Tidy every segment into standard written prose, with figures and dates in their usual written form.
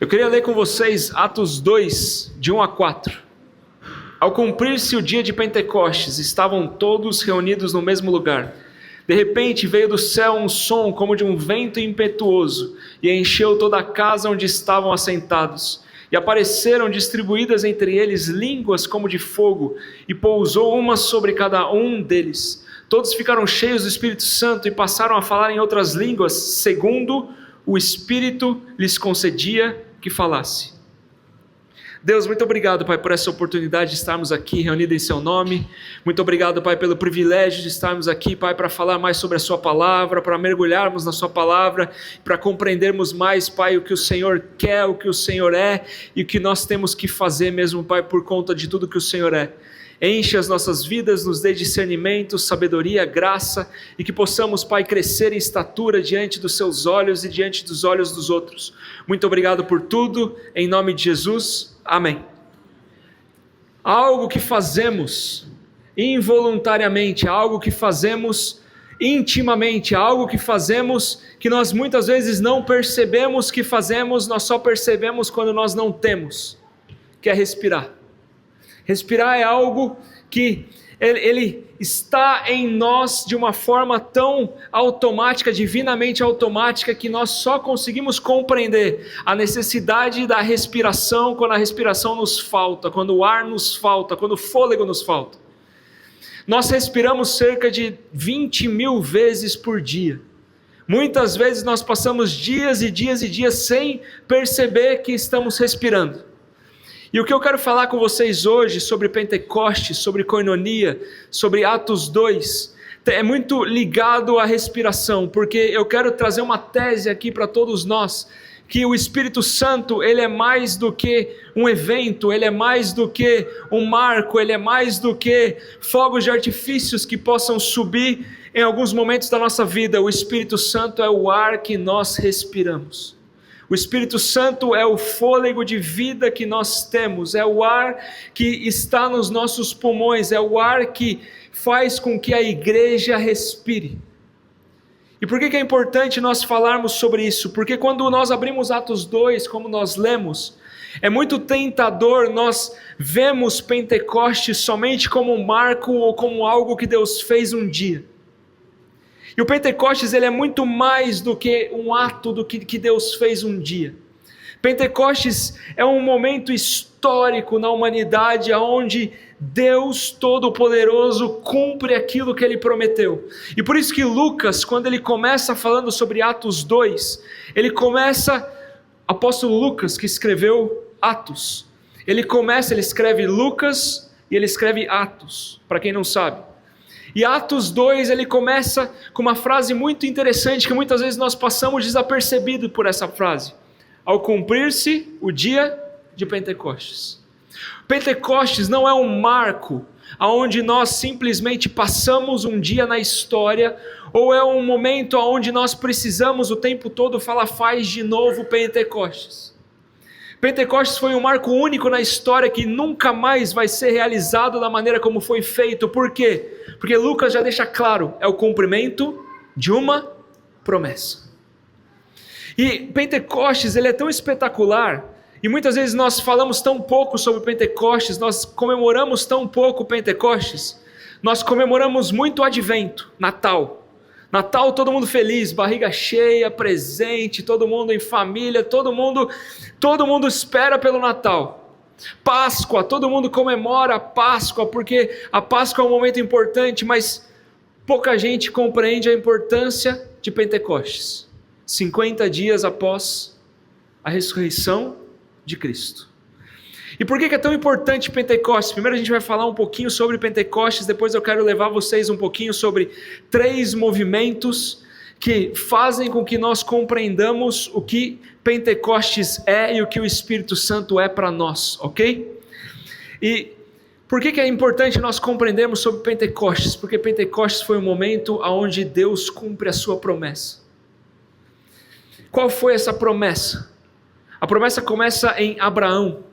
Eu queria ler com vocês Atos 2, de 1 a 4. Ao cumprir-se o dia de Pentecostes, estavam todos reunidos no mesmo lugar. De repente veio do céu um som como de um vento impetuoso e encheu toda a casa onde estavam assentados. E apareceram distribuídas entre eles línguas como de fogo, e pousou uma sobre cada um deles. Todos ficaram cheios do Espírito Santo e passaram a falar em outras línguas, segundo o Espírito lhes concedia que falasse. Deus, muito obrigado, Pai, por essa oportunidade de estarmos aqui reunidos em Seu nome. Muito obrigado, Pai, pelo privilégio de estarmos aqui, Pai, para falar mais sobre a Sua palavra, para mergulharmos na Sua palavra, para compreendermos mais, Pai, o que o Senhor quer, o que o Senhor é e o que nós temos que fazer mesmo, Pai, por conta de tudo que o Senhor é. Enche as nossas vidas, nos dê discernimento, sabedoria, graça, e que possamos, Pai, crescer em estatura diante dos Seus olhos e diante dos olhos dos outros. Muito obrigado por tudo, em nome de Jesus, amém. Algo que fazemos involuntariamente, algo que fazemos intimamente, algo que fazemos que nós muitas vezes não percebemos que fazemos, nós só percebemos quando nós não temos, que é respirar. Respirar é algo que ele está em nós de uma forma tão automática, divinamente automática, que nós só conseguimos compreender a necessidade da respiração quando a respiração nos falta, quando o ar nos falta, quando o fôlego nos falta. Nós respiramos cerca de 20 mil vezes por dia. Muitas vezes nós passamos dias e dias e dias sem perceber que estamos respirando. E o que eu quero falar com vocês hoje sobre Pentecostes, sobre Koinonia, sobre Atos 2, é muito ligado à respiração, porque eu quero trazer uma tese aqui para todos nós, que o Espírito Santo, ele é mais do que um evento, ele é mais do que um marco, ele é mais do que fogos de artifícios que possam subir em alguns momentos da nossa vida. O Espírito Santo é o ar que nós respiramos. O Espírito Santo é o fôlego de vida que nós temos, é o ar que está nos nossos pulmões, é o ar que faz com que a igreja respire. E por que é importante nós falarmos sobre isso? Porque quando nós abrimos Atos 2, como nós lemos, é muito tentador nós vemos Pentecostes somente como um marco ou como algo que Deus fez um dia. E o Pentecostes, ele é muito mais do que um ato do que Deus fez um dia. Pentecostes é um momento histórico na humanidade onde Deus Todo-Poderoso cumpre aquilo que Ele prometeu. E por isso que Lucas, quando ele começa falando sobre Atos 2, ele começa, apóstolo Lucas, que escreveu Atos, ele escreve Lucas e ele escreve Atos, para quem não sabe. E Atos 2, ele começa com uma frase muito interessante, que muitas vezes nós passamos desapercebido por essa frase. Ao cumprir-se o dia de Pentecostes. Pentecostes não é um marco, onde nós simplesmente passamos um dia na história, ou é um momento onde nós precisamos o tempo todo falar, faz de novo Pentecostes. Pentecostes foi um marco único na história que nunca mais vai ser realizado da maneira como foi feito. Por quê? Porque Lucas já deixa claro, é o cumprimento de uma promessa. E Pentecostes, ele é tão espetacular, e muitas vezes nós falamos tão pouco sobre Pentecostes, nós comemoramos tão pouco Pentecostes, nós comemoramos muito o Advento, Natal. Natal, todo mundo feliz, barriga cheia, presente, todo mundo em família, todo mundo espera pelo Natal. Páscoa, todo mundo comemora a Páscoa, porque a Páscoa é um momento importante, mas pouca gente compreende a importância de Pentecostes. 50 dias após a ressurreição de Cristo. E por que é tão importante Pentecostes? Primeiro a gente vai falar um pouquinho sobre Pentecostes, depois eu quero levar vocês um pouquinho sobre 3 movimentos que fazem com que nós compreendamos o que Pentecostes é e o que o Espírito Santo é para nós, ok? E por que é importante nós compreendermos sobre Pentecostes? Porque Pentecostes foi o momento onde Deus cumpre a sua promessa. Qual foi essa promessa? A promessa começa em Abraão.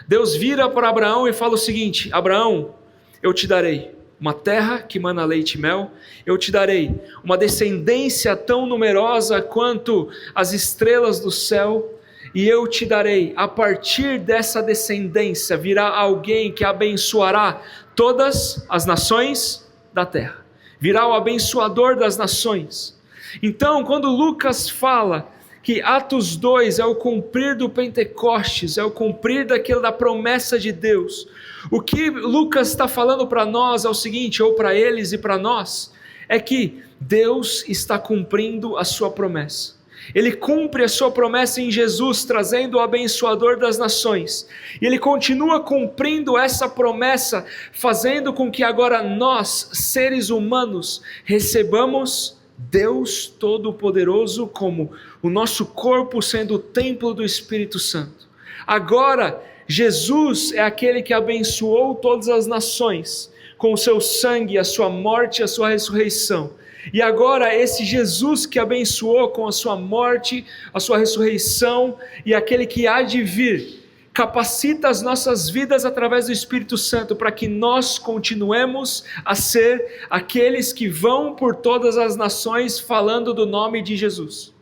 Deus vira para Abraão e fala o seguinte: Abraão, eu te darei uma terra que mana leite e mel, eu te darei uma descendência tão numerosa quanto as estrelas do céu, e eu te darei, a partir dessa descendência virá alguém que abençoará todas as nações da terra. Virá o abençoador das nações. Então, quando Lucas fala que Atos 2 é o cumprir do Pentecostes, é o cumprir da promessa de Deus, o que Lucas está falando para nós é o seguinte, ou para eles e para nós, é que Deus está cumprindo a sua promessa. Ele cumpre a sua promessa em Jesus, trazendo o abençoador das nações. E Ele continua cumprindo essa promessa, fazendo com que agora nós, seres humanos, recebamos Deus Todo-Poderoso como o nosso corpo sendo o templo do Espírito Santo. Agora, Jesus é aquele que abençoou todas as nações com o seu sangue, a sua morte e a sua ressurreição. E agora esse Jesus que abençoou com a sua morte, a sua ressurreição e aquele que há de vir, capacita as nossas vidas através do Espírito Santo para que nós continuemos a ser aqueles que vão por todas as nações falando do nome de Jesus.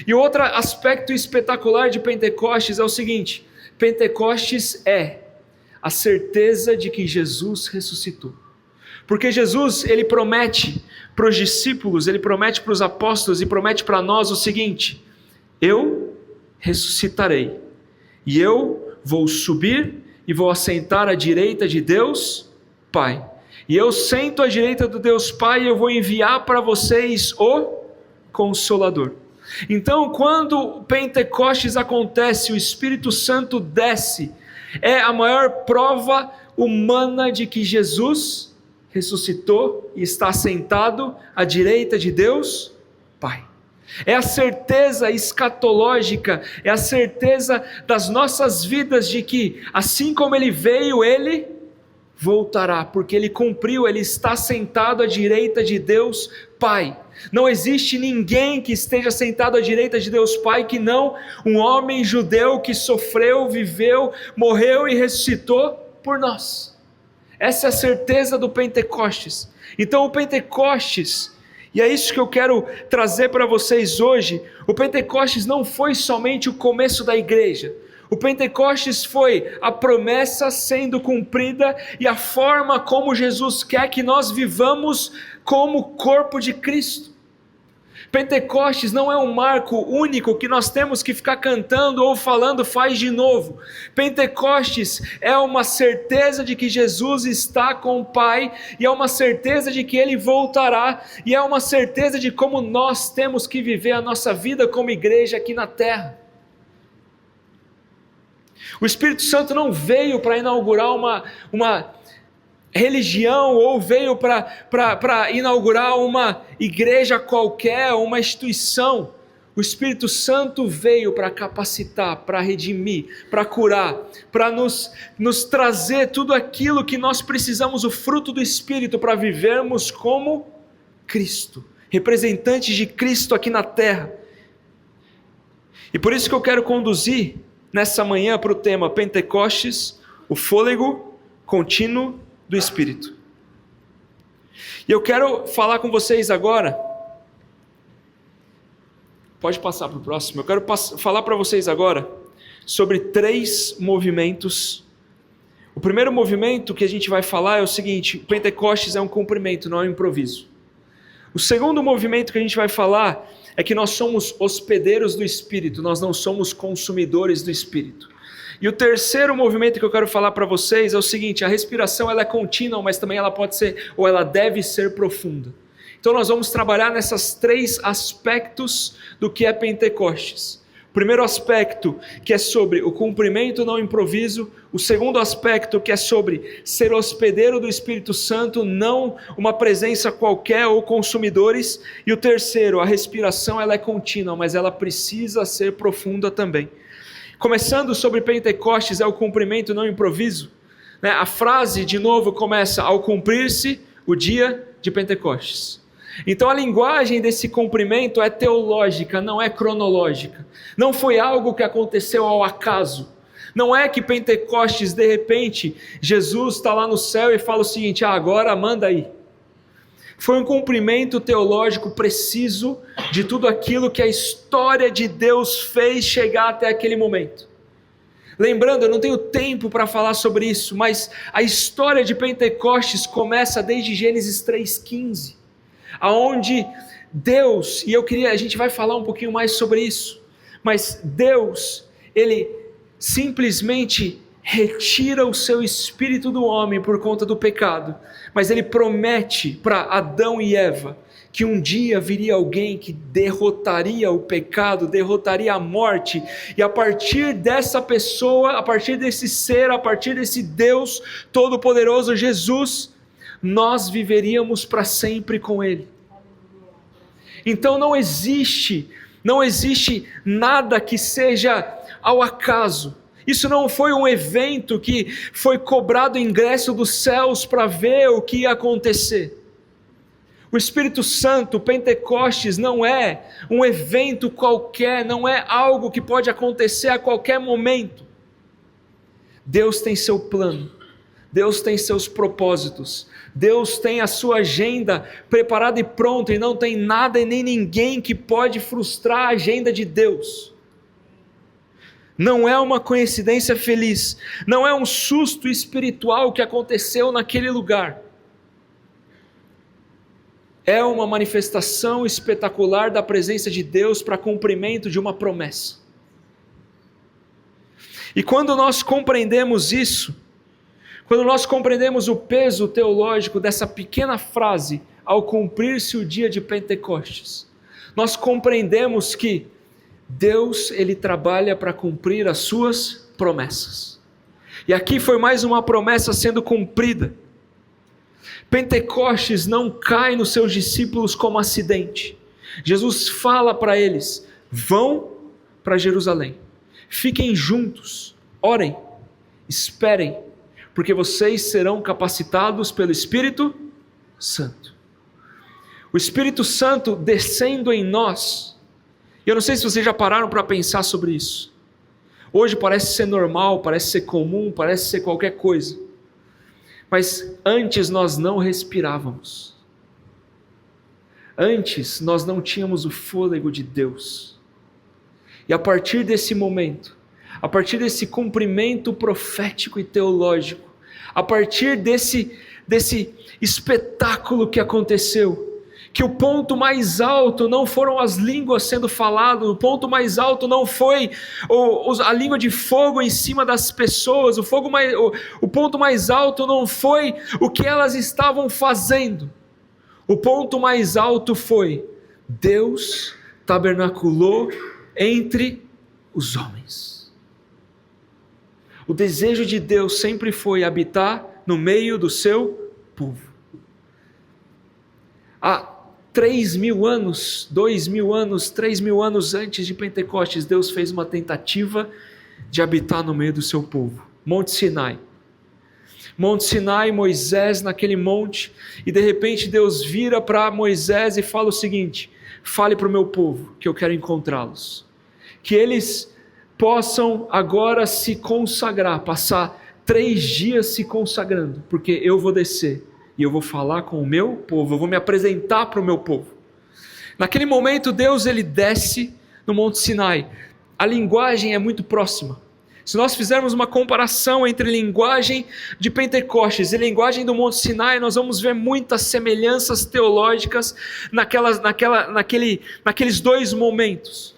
E outro aspecto espetacular de Pentecostes é o seguinte: Pentecostes é a certeza de que Jesus ressuscitou. Porque Jesus, ele promete para os discípulos, ele promete para os apóstolos e promete para nós o seguinte: eu ressuscitarei, e eu vou subir e vou assentar à direita de Deus Pai. E eu sento à direita do Deus Pai e eu vou enviar para vocês o Consolador. Então, quando o Pentecostes acontece, o Espírito Santo desce, é a maior prova humana de que Jesus ressuscitou e está sentado à direita de Deus Pai. É a certeza escatológica, é a certeza das nossas vidas de que, assim como Ele veio, Ele voltará, porque Ele cumpriu, Ele está sentado à direita de Deus Pai. Não existe ninguém que esteja sentado à direita de Deus Pai que não um homem judeu que sofreu, viveu, morreu e ressuscitou por nós. Essa é a certeza do Pentecostes. Então o Pentecostes, e é isso que eu quero trazer para vocês hoje, o Pentecostes não foi somente o começo da igreja. O Pentecostes foi a promessa sendo cumprida e a forma como Jesus quer que nós vivamos como corpo de Cristo. Pentecostes não é um marco único que nós temos que ficar cantando ou falando faz de novo. Pentecostes é uma certeza de que Jesus está com o Pai, e é uma certeza de que Ele voltará, e é uma certeza de como nós temos que viver a nossa vida como igreja aqui na terra. O Espírito Santo não veio para inaugurar uma religião, ou veio para inaugurar uma igreja qualquer, uma instituição. O Espírito Santo veio para capacitar, para redimir, para curar, para nos trazer tudo aquilo que nós precisamos, o fruto do Espírito, para vivermos como Cristo, representantes de Cristo aqui na terra. E por isso que eu quero conduzir nessa manhã para o tema Pentecostes, o fôlego contínuo do Espírito. E eu quero falar com vocês agora, pode passar para o próximo, eu quero falar para vocês agora sobre 3 movimentos. O primeiro movimento que a gente vai falar é o seguinte: Pentecostes é um cumprimento, não é um improviso. O segundo movimento que a gente vai falar é que nós somos hospedeiros do Espírito, nós não somos consumidores do Espírito. E o terceiro movimento que eu quero falar para vocês é o seguinte: a respiração ela é contínua, mas também ela pode ser, ou ela deve ser profunda. Então nós vamos trabalhar nessas 3 aspectos do que é Pentecostes. O primeiro aspecto, que é sobre o cumprimento, não improviso. O segundo aspecto, que é sobre ser hospedeiro do Espírito Santo, não uma presença qualquer ou consumidores. E o terceiro, a respiração ela é contínua, mas ela precisa ser profunda também. Começando sobre Pentecostes, é o cumprimento, não improviso. A frase, de novo, começa ao cumprir-se o dia de Pentecostes. Então a linguagem desse cumprimento é teológica, não é cronológica. Não foi algo que aconteceu ao acaso. Não é que Pentecostes, de repente, Jesus está lá no céu e fala o seguinte: agora manda aí. Foi um cumprimento teológico preciso de tudo aquilo que a história de Deus fez chegar até aquele momento. Lembrando, eu não tenho tempo para falar sobre isso, mas a história de Pentecostes começa desde Gênesis 3,15, aonde Deus, e a gente vai falar um pouquinho mais sobre isso, mas Deus, Ele simplesmente retira o seu espírito do homem por conta do pecado, mas Ele promete para Adão e Eva que um dia viria alguém que derrotaria o pecado, derrotaria a morte, e a partir dessa pessoa, a partir desse ser, a partir desse Deus Todo-Poderoso, Jesus, nós viveríamos para sempre com Ele. Então não existe nada que seja ao acaso. Isso não foi um evento que foi cobrado ingresso dos céus para ver o que ia acontecer. O Espírito Santo, Pentecostes, não é um evento qualquer, não é algo que pode acontecer a qualquer momento. Deus tem seu plano, Deus tem seus propósitos, Deus tem a sua agenda preparada e pronta, e não tem nada e nem ninguém que pode frustrar a agenda de Deus. Não é uma coincidência feliz, não é um susto espiritual que aconteceu naquele lugar. É uma manifestação espetacular da presença de Deus para cumprimento de uma promessa. E quando nós compreendemos isso, quando nós compreendemos o peso teológico dessa pequena frase, ao cumprir-se o dia de Pentecostes, nós compreendemos que Deus, Ele trabalha para cumprir as suas promessas. E aqui foi mais uma promessa sendo cumprida. Pentecostes não cai nos seus discípulos como acidente. Jesus fala para eles: vão para Jerusalém, fiquem juntos, orem, esperem, porque vocês serão capacitados pelo Espírito Santo. O Espírito Santo descendo em nós. Eu não sei se vocês já pararam para pensar sobre isso. Hoje parece ser normal, parece ser comum, parece ser qualquer coisa. Mas antes nós não respirávamos. Antes nós não tínhamos o fôlego de Deus. E a partir desse momento, a partir desse cumprimento profético e teológico, a partir desse espetáculo que aconteceu, que o ponto mais alto não foram as línguas sendo faladas, o ponto mais alto não foi a língua de fogo em cima das pessoas, o ponto mais alto não foi o que elas estavam fazendo, o ponto mais alto foi: Deus tabernaculou entre os homens. O desejo de Deus sempre foi habitar no meio do seu povo. Há 3.000 anos, 2.000 anos, 3.000 anos antes de Pentecostes, Deus fez uma tentativa de habitar no meio do seu povo. Monte Sinai. Monte Sinai, Moisés naquele monte, e de repente Deus vira para Moisés e fala o seguinte: fale para o meu povo que eu quero encontrá-los. Que eles possam agora se consagrar, passar 3 dias se consagrando, porque eu vou descer e eu vou falar com o meu povo, eu vou me apresentar para o meu povo. Naquele momento Deus ele desce no Monte Sinai. A linguagem é muito próxima. Se nós fizermos uma comparação entre a linguagem de Pentecostes e a linguagem do Monte Sinai, nós vamos ver muitas semelhanças teológicas naqueles 2 momentos.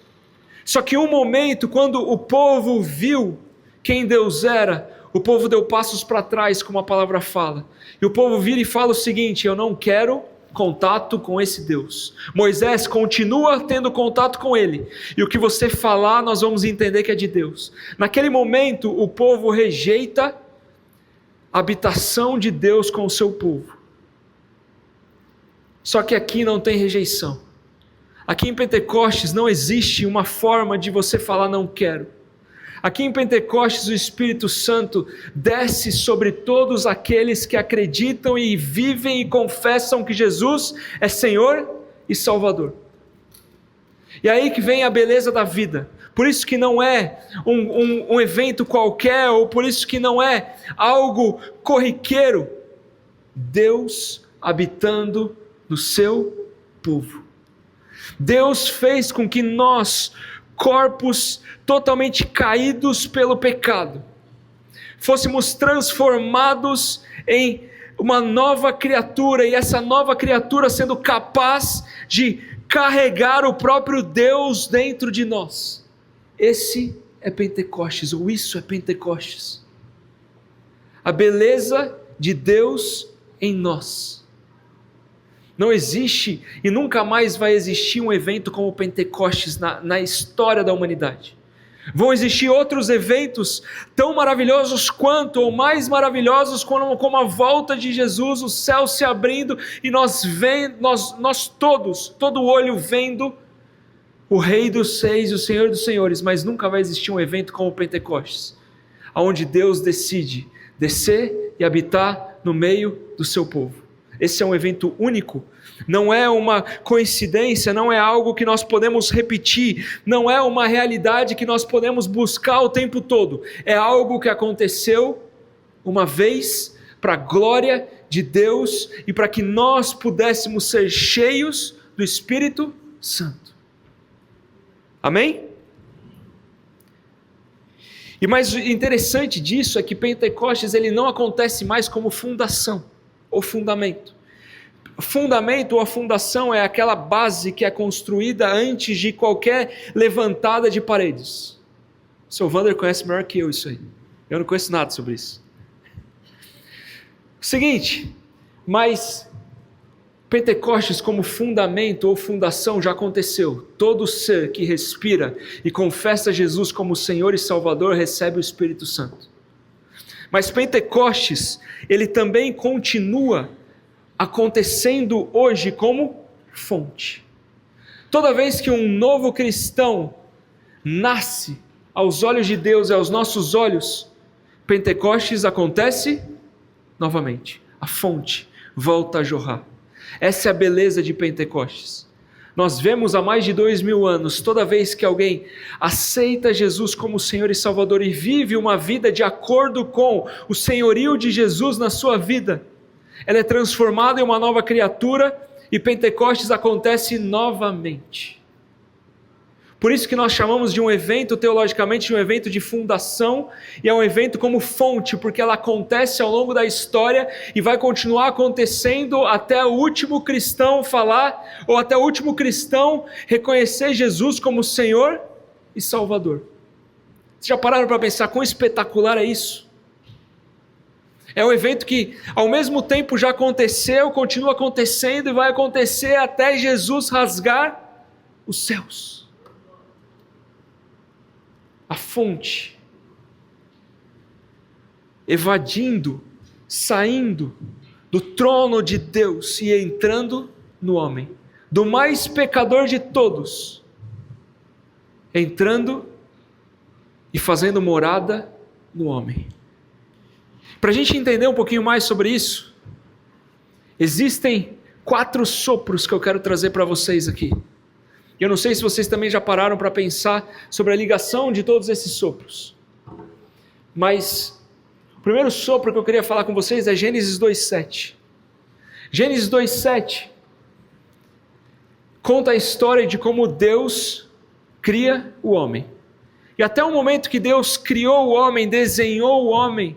Só que um momento, quando o povo viu quem Deus era, o povo deu passos para trás, como a palavra fala. E o povo vira e fala o seguinte: eu não quero contato com esse Deus. Moisés, continua tendo contato com ele, e o que você falar nós vamos entender que é de Deus. Naquele momento o povo rejeita a habitação de Deus com o seu povo. Só que aqui não tem rejeição. Aqui em Pentecostes não existe uma forma de você falar não quero. Aqui em Pentecostes o Espírito Santo desce sobre todos aqueles que acreditam e vivem e confessam que Jesus é Senhor e Salvador. E aí que vem a beleza da vida. Por isso que não é um evento qualquer, ou por isso que não é algo corriqueiro. Deus habitando no seu povo. Deus fez com que nós, corpos totalmente caídos pelo pecado, fôssemos transformados em uma nova criatura, e essa nova criatura sendo capaz de carregar o próprio Deus dentro de nós. Esse é Pentecostes, ou isso é Pentecostes. A beleza de Deus em nós. Não existe e nunca mais vai existir um evento como o Pentecostes na história da humanidade. Vão existir outros eventos tão maravilhosos quanto, ou mais maravilhosos, como a volta de Jesus, o céu se abrindo e nós todos, todo olho vendo o Rei dos Reis e o Senhor dos Senhores, mas nunca vai existir um evento como o Pentecostes, onde Deus decide descer e habitar no meio do seu povo. Esse é um evento único, não é uma coincidência, não é algo que nós podemos repetir, não é uma realidade que nós podemos buscar o tempo todo, é algo que aconteceu uma vez para a glória de Deus e para que nós pudéssemos ser cheios do Espírito Santo. Amém? E mais interessante disso é que Pentecostes ele não acontece mais como fundação ou fundamento. Fundamento ou a fundação é aquela base que é construída antes de qualquer levantada de paredes. O seu Wander conhece melhor que eu isso aí. Eu não conheço nada sobre isso. Seguinte, mas Pentecostes como fundamento ou fundação já aconteceu. Todo ser que respira e confessa Jesus como Senhor e Salvador recebe o Espírito Santo. Mas Pentecostes, ele também continua acontecendo hoje como fonte. Toda vez que um novo cristão nasce aos olhos de Deus e aos nossos olhos, Pentecostes acontece novamente. A fonte volta a jorrar. Essa é a beleza de Pentecostes. Nós vemos há mais de 2000 anos, toda vez que alguém aceita Jesus como Senhor e Salvador e vive uma vida de acordo com o senhorio de Jesus na sua vida, ela é transformada em uma nova criatura e Pentecostes acontece novamente. Por isso que nós chamamos de um evento, teologicamente, de um evento de fundação, e é um evento como fonte, porque ela acontece ao longo da história e vai continuar acontecendo até o último cristão falar, ou até o último cristão reconhecer Jesus como Senhor e Salvador. Vocês já pararam para pensar quão espetacular é isso? É um evento que ao mesmo tempo já aconteceu, continua acontecendo e vai acontecer até Jesus rasgar os céus. A fonte, evadindo, saindo do trono de Deus e entrando no homem, do mais pecador de todos, entrando e fazendo morada no homem. Para a gente entender um pouquinho mais sobre isso, existem 4 sopros que eu quero trazer para vocês aqui. Eu não sei se vocês também já pararam para pensar sobre a ligação de todos esses sopros. Mas o primeiro sopro que eu queria falar com vocês é Gênesis 2:7. Gênesis 2:7 conta a história de como Deus cria o homem. E até o momento que Deus criou o homem, desenhou o homem,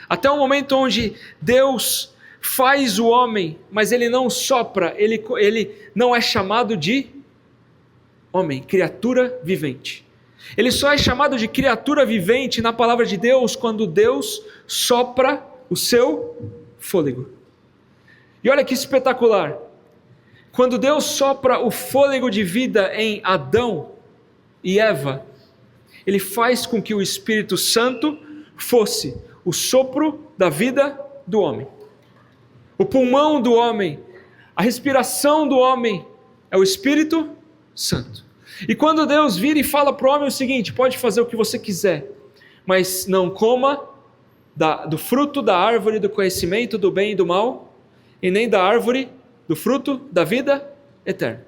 até o momento onde Deus faz o homem, mas ele não sopra, ele não é chamado de homem, criatura vivente. Ele só é chamado de criatura vivente na palavra de Deus quando Deus sopra o seu fôlego. E olha que espetacular. Quando Deus sopra o fôlego de vida em Adão e Eva, ele faz com que o Espírito Santo fosse o sopro da vida do homem. O pulmão do homem, a respiração do homem é o Espírito Santo. E quando Deus vira e fala para o homem o seguinte: pode fazer o que você quiser, mas não coma do fruto da árvore do conhecimento do bem e do mal, e nem da árvore do fruto da vida eterna.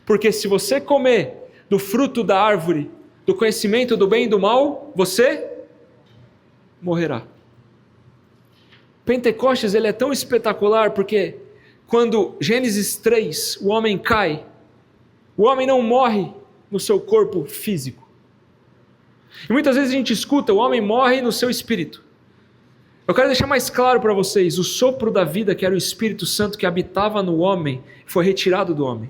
Porque se você comer do fruto da árvore do conhecimento do bem e do mal, você morrerá. Pentecostes ele é tão espetacular porque quando Gênesis 3, o homem cai, o homem não morre no seu corpo físico. E muitas vezes a gente escuta, o homem morre no seu espírito. Eu quero deixar mais claro para vocês, o sopro da vida, que era o Espírito Santo que habitava no homem, foi retirado do homem.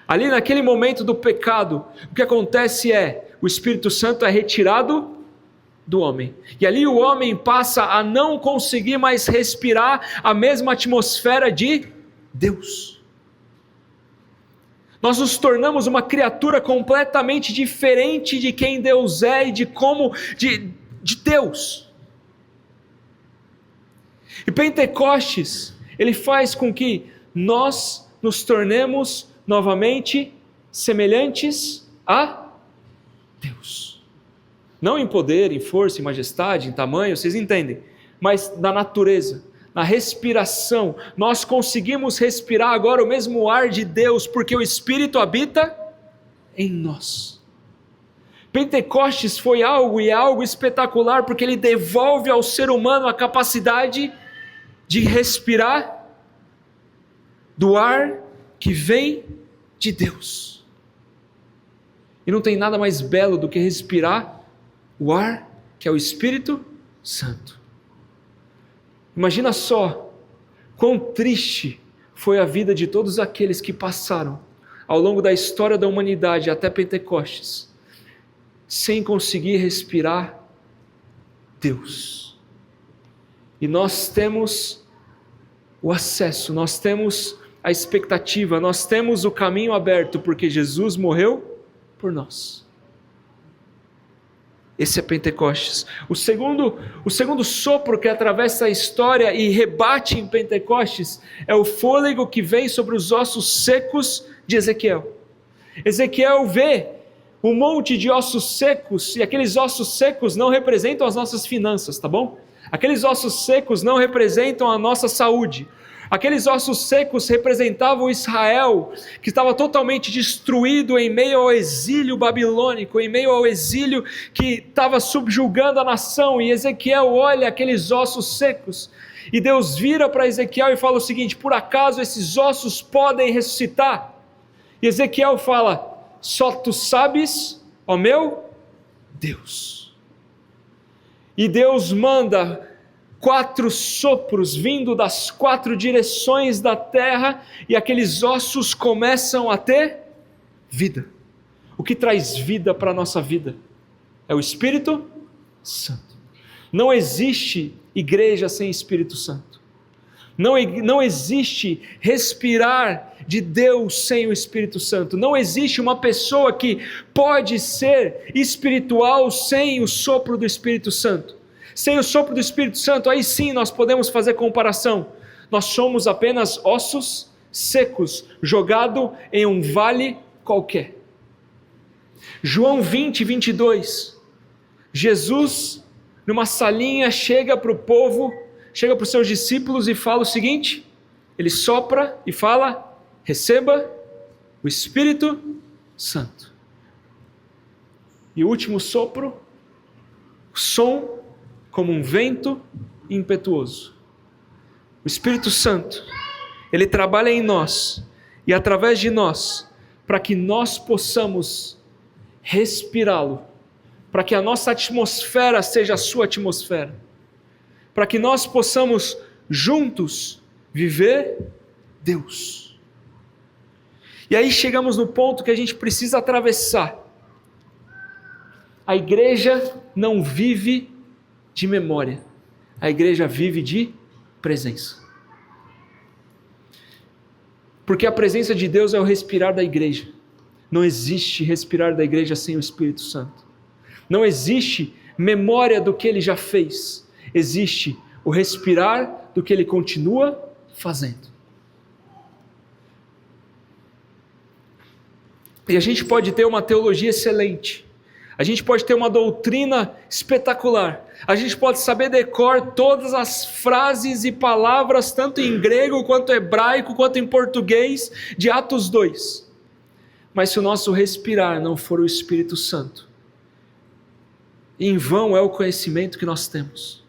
Ali naquele momento do pecado, o que acontece é, o Espírito Santo é retirado do homem. E ali o homem passa a não conseguir mais respirar a mesma atmosfera de Deus. Nós nos tornamos uma criatura completamente diferente de quem Deus é e de Deus. E Pentecostes, ele faz com que nós nos tornemos novamente semelhantes a Deus. Não em poder, em força, em majestade, em tamanho, vocês entendem, mas na natureza, na respiração. Nós conseguimos respirar agora o mesmo ar de Deus, porque o Espírito habita em nós. Pentecostes foi algo e é algo espetacular, porque ele devolve ao ser humano a capacidade de respirar do ar que vem de Deus. E não tem nada mais belo do que respirar o ar que é o Espírito Santo. Imagina só quão triste foi a vida de todos aqueles que passaram ao longo da história da humanidade até Pentecostes, sem conseguir respirar Deus. E nós temos o acesso, nós temos a expectativa, nós temos o caminho aberto, porque Jesus morreu por nós. Esse é Pentecostes. O segundo sopro que atravessa a história e rebate em Pentecostes é o fôlego que vem sobre os ossos secos de Ezequiel. Ezequiel vê um monte de ossos secos, e aqueles ossos secos não representam as nossas finanças, tá bom? Aqueles ossos secos não representam a nossa saúde. Aqueles ossos secos representavam Israel, que estava totalmente destruído em meio ao exílio babilônico, em meio ao exílio que estava subjugando a nação. E Ezequiel olha aqueles ossos secos, e Deus vira para Ezequiel e fala o seguinte: por acaso esses ossos podem ressuscitar? E Ezequiel fala: só tu sabes, ó meu Deus. E Deus manda 4 sopros vindo das 4 direções da terra, e aqueles ossos começam a ter vida. O que traz vida para a nossa vida é o Espírito Santo. Não existe igreja sem Espírito Santo. Não existe respirar de Deus sem o Espírito Santo. Não existe uma pessoa que pode ser espiritual sem o sopro do Espírito Santo. Sem o sopro do Espírito Santo, aí sim nós podemos fazer comparação. Nós somos apenas ossos secos, jogados em um vale qualquer. João 20, 22. Jesus, numa salinha, chega para o povo, chega para os seus discípulos e fala o seguinte: ele sopra e fala: receba o Espírito Santo. E o último sopro, som como um vento impetuoso. O Espírito Santo, ele trabalha em nós e através de nós, para que nós possamos respirá-lo, para que a nossa atmosfera seja a sua atmosfera, para que nós possamos juntos viver Deus. E aí chegamos no ponto que a gente precisa atravessar. A igreja não vive de memória, a igreja vive de presença. Porque a presença de Deus é o respirar da igreja. Não existe respirar da igreja sem o Espírito Santo. Não existe memória do que Ele já fez. Existe o respirar do que Ele continua fazendo. E a gente pode ter uma teologia excelente. A gente pode ter uma doutrina espetacular. A gente pode saber decor todas as frases e palavras, tanto em grego, quanto hebraico, quanto em português, de Atos 2. Mas se o nosso respirar não for o Espírito Santo, em vão é o conhecimento que nós temos.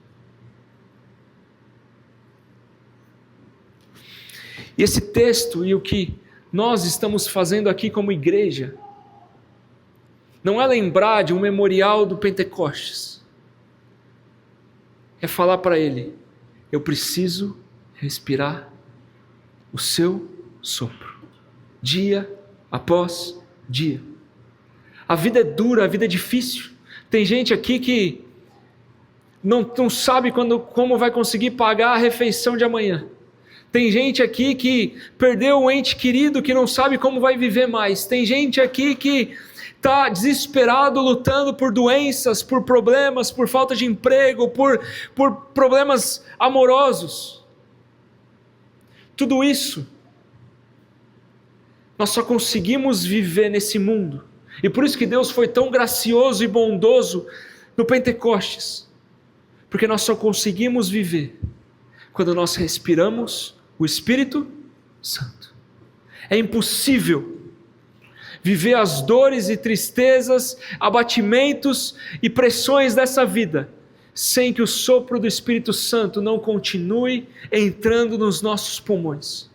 E esse texto e o que nós estamos fazendo aqui como igreja não é lembrar de um memorial do Pentecostes. É falar para ele: eu preciso respirar o seu sopro, dia após dia. A vida é dura, a vida é difícil. Tem gente aqui que não sabe como vai conseguir pagar a refeição de amanhã. Tem gente aqui que perdeu um ente querido, que não sabe como vai viver mais. Tem gente aqui que está desesperado, lutando por doenças, por problemas, por falta de emprego, por problemas amorosos. Tudo isso, nós só conseguimos viver nesse mundo. E por isso que Deus foi tão gracioso e bondoso no Pentecostes. Porque nós só conseguimos viver quando nós respiramos o Espírito Santo. É impossível viver as dores e tristezas, abatimentos e pressões dessa vida sem que o sopro do Espírito Santo não continue entrando nos nossos pulmões.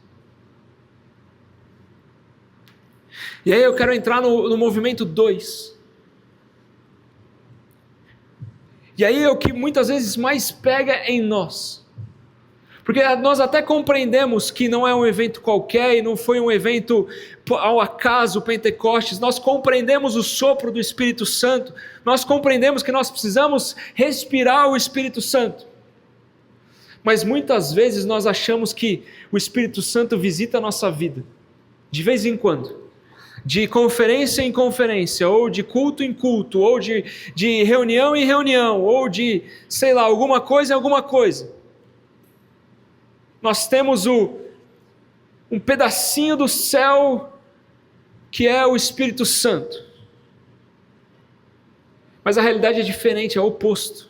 E aí eu quero entrar no movimento 2. E aí é o que muitas vezes mais pega em nós. Porque nós até compreendemos que não é um evento qualquer e não foi um evento ao acaso, Pentecostes. Nós compreendemos o sopro do Espírito Santo. Nós compreendemos que nós precisamos respirar o Espírito Santo. Mas muitas vezes nós achamos que o Espírito Santo visita a nossa vida, de vez em quando. De conferência em conferência, ou de culto em culto, ou de reunião em reunião, ou de, sei lá, alguma coisa em alguma coisa. Nós temos um pedacinho do céu que é o Espírito Santo. Mas a realidade é diferente, é o oposto.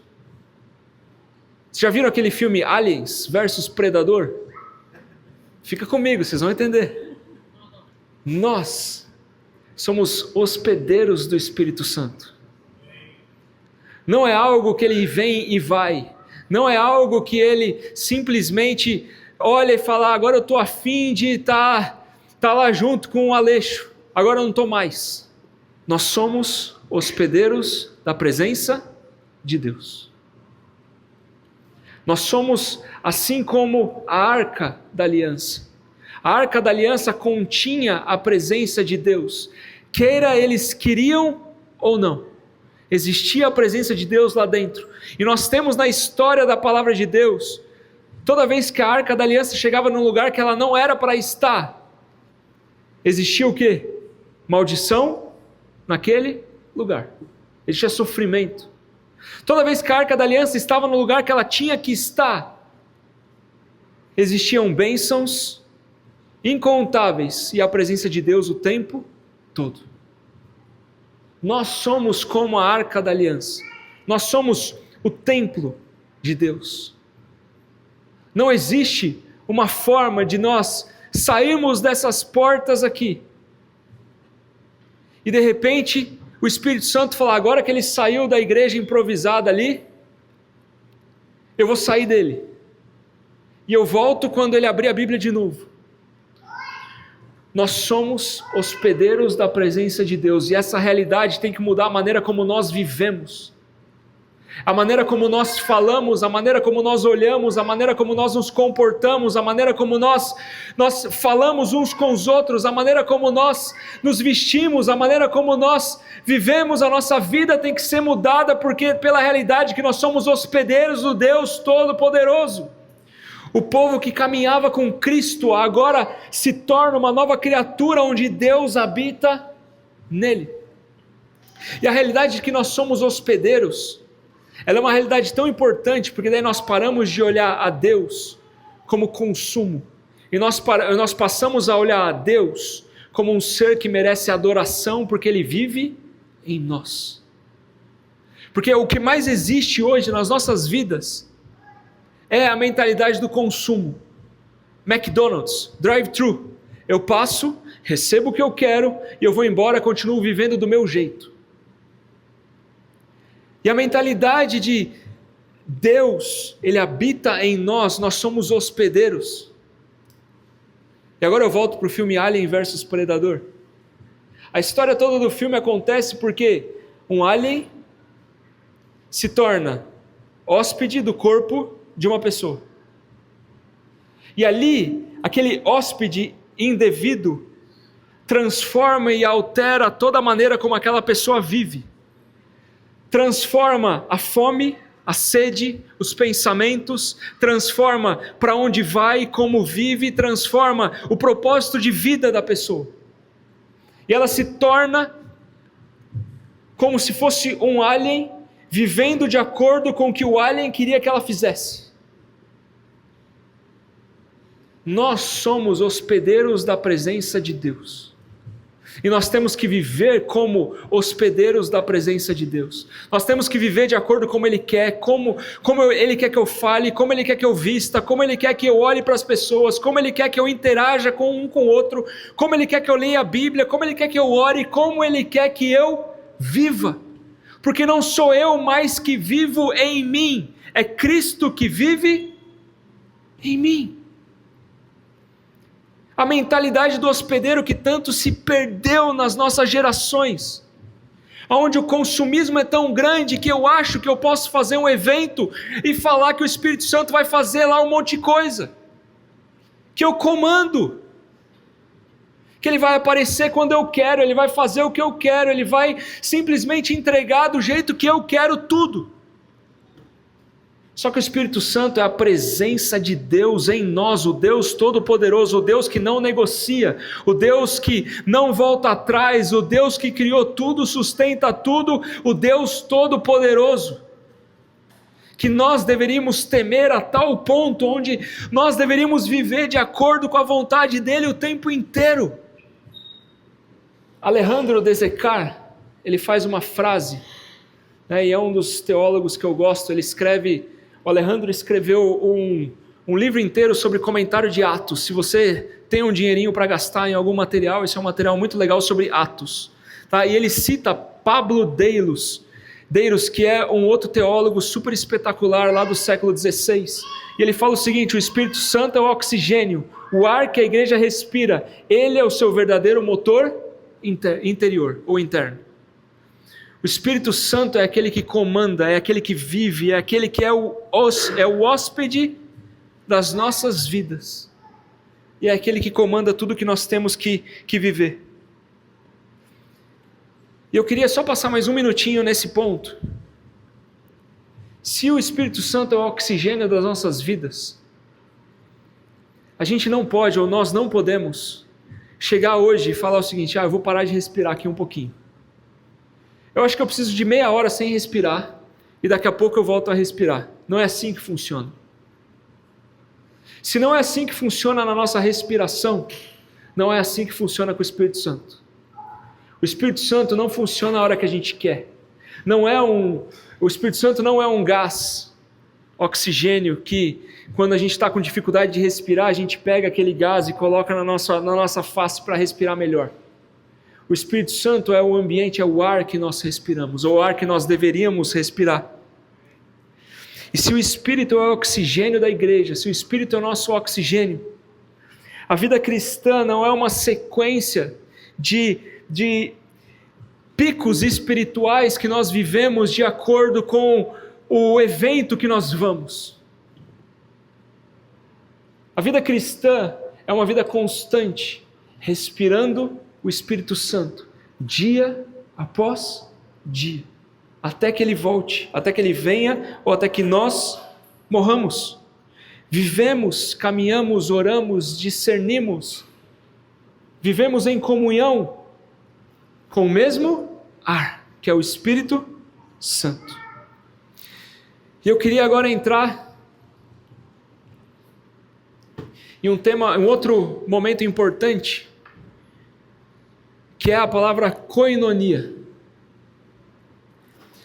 Vocês já viram aquele filme Aliens versus Predador? Fica comigo, vocês vão entender. Nós somos hospedeiros do Espírito Santo. Não é algo que ele vem e vai. Não é algo que ele simplesmente olha e fala: agora eu estou afim de estar lá junto com o Aleixo. Agora eu não estou mais. Nós somos hospedeiros da presença de Deus. Nós somos assim como a Arca da Aliança. A Arca da Aliança continha a presença de Deus. Queira eles queriam ou não, existia a presença de Deus lá dentro. E nós temos na história da palavra de Deus, toda vez que a Arca da Aliança chegava num lugar que ela não era para estar, existia o quê? Maldição naquele lugar. Existia sofrimento. Toda vez que a Arca da Aliança estava no lugar que ela tinha que estar, existiam bênçãos incontáveis e a presença de Deus o tempo todo. Nós somos como a Arca da Aliança. Nós somos o templo de Deus. Não existe uma forma de nós sairmos dessas portas aqui e de repente o Espírito Santo falar: agora que ele saiu da igreja improvisada ali, eu vou sair dele e eu volto quando ele abrir a Bíblia de novo. Nós somos hospedeiros da presença de Deus e essa realidade tem que mudar a maneira como nós vivemos, a maneira como nós falamos, a maneira como nós olhamos, a maneira como nós nos comportamos, a maneira como nós falamos uns com os outros, a maneira como nós nos vestimos, a maneira como nós vivemos a nossa vida tem que ser mudada, porque pela realidade que nós somos hospedeiros do Deus Todo-Poderoso. O povo que caminhava com Cristo agora se torna uma nova criatura onde Deus habita nele. E a realidade de que nós somos hospedeiros, ela é uma realidade tão importante, porque daí nós paramos de olhar a Deus como consumo, e nós passamos a olhar a Deus como um ser que merece adoração, porque Ele vive em nós. Porque o que mais existe hoje nas nossas vidas é a mentalidade do consumo. McDonald's, drive-thru. Eu passo, recebo o que eu quero e eu vou embora, continuo vivendo do meu jeito. E a mentalidade de Deus, Ele habita em nós, nós somos hospedeiros. E agora eu volto para o filme Alien versus Predador. A história toda do filme acontece porque um alien se torna hóspede do corpo de uma pessoa. E ali, aquele hóspede indevido transforma e altera toda a maneira como aquela pessoa vive. Transforma a fome, a sede, os pensamentos, transforma para onde vai, como vive, transforma o propósito de vida da pessoa. E ela se torna como se fosse um alien, vivendo de acordo com o que o alien queria que ela fizesse. Nós somos hospedeiros da presença de Deus. E nós temos que viver como hospedeiros da presença de Deus. Nós temos que viver de acordo com como Ele quer, como Ele quer que eu fale, como Ele quer que eu vista, como Ele quer que eu olhe para as pessoas, como Ele quer que eu interaja com um com o outro, como Ele quer que eu leia a Bíblia, como Ele quer que eu ore, como Ele quer que eu viva. Porque não sou eu mais que vivo em mim, é Cristo que vive em mim. A mentalidade do hospedeiro que tanto se perdeu nas nossas gerações, onde o consumismo é tão grande que eu acho que eu posso fazer um evento e falar que o Espírito Santo vai fazer lá um monte de coisa, que eu comando, que ele vai aparecer quando eu quero, ele vai fazer o que eu quero, ele vai simplesmente entregar do jeito que eu quero tudo. Só que o Espírito Santo é a presença de Deus em nós, o Deus Todo-Poderoso, o Deus que não negocia, o Deus que não volta atrás, o Deus que criou tudo, sustenta tudo, o Deus Todo-Poderoso, que nós deveríamos temer a tal ponto, onde nós deveríamos viver de acordo com a vontade dEle o tempo inteiro. Alejandro de Zecar, ele faz uma frase, e é um dos teólogos que eu gosto, o Alejandro escreveu um livro inteiro sobre comentário de Atos. Se você tem um dinheirinho para gastar em algum material, esse é um material muito legal sobre Atos. Tá? E ele cita Pablo Deiros, que é um outro teólogo super espetacular lá do século XVI. E ele fala o seguinte: o Espírito Santo é o oxigênio, o ar que a igreja respira, ele é o seu verdadeiro motor interior ou interno. O Espírito Santo é aquele que comanda, é aquele que vive, é aquele que é o hóspede das nossas vidas. E é aquele que comanda tudo que nós temos que viver. E eu queria só passar mais um minutinho nesse ponto. Se o Espírito Santo é o oxigênio das nossas vidas, a gente não pode, ou nós não podemos, chegar hoje e falar o seguinte: eu vou parar de respirar aqui um pouquinho. Eu acho que eu preciso de meia hora sem respirar, e daqui a pouco eu volto a respirar. Não é assim que funciona. Se não é assim que funciona na nossa respiração, não é assim que funciona com o Espírito Santo. O Espírito Santo não funciona na hora que a gente quer. O Espírito Santo não é um gás, oxigênio, que quando a gente está com dificuldade de respirar, a gente pega aquele gás e coloca na nossa face para respirar melhor. O Espírito Santo é o ambiente, é o ar que nós respiramos, ou o ar que nós deveríamos respirar. E se o Espírito é o oxigênio da igreja, se o Espírito é o nosso oxigênio, a vida cristã não é uma sequência de picos espirituais que nós vivemos de acordo com o evento que nós vamos. A vida cristã é uma vida constante, respirando o Espírito Santo, dia após dia, até que Ele volte, até que Ele venha, ou até que nós morramos. Vivemos, caminhamos, oramos, discernimos, vivemos em comunhão com o mesmo ar, que é o Espírito Santo. E eu queria agora entrar em um outro momento importante, que é a palavra koinonia.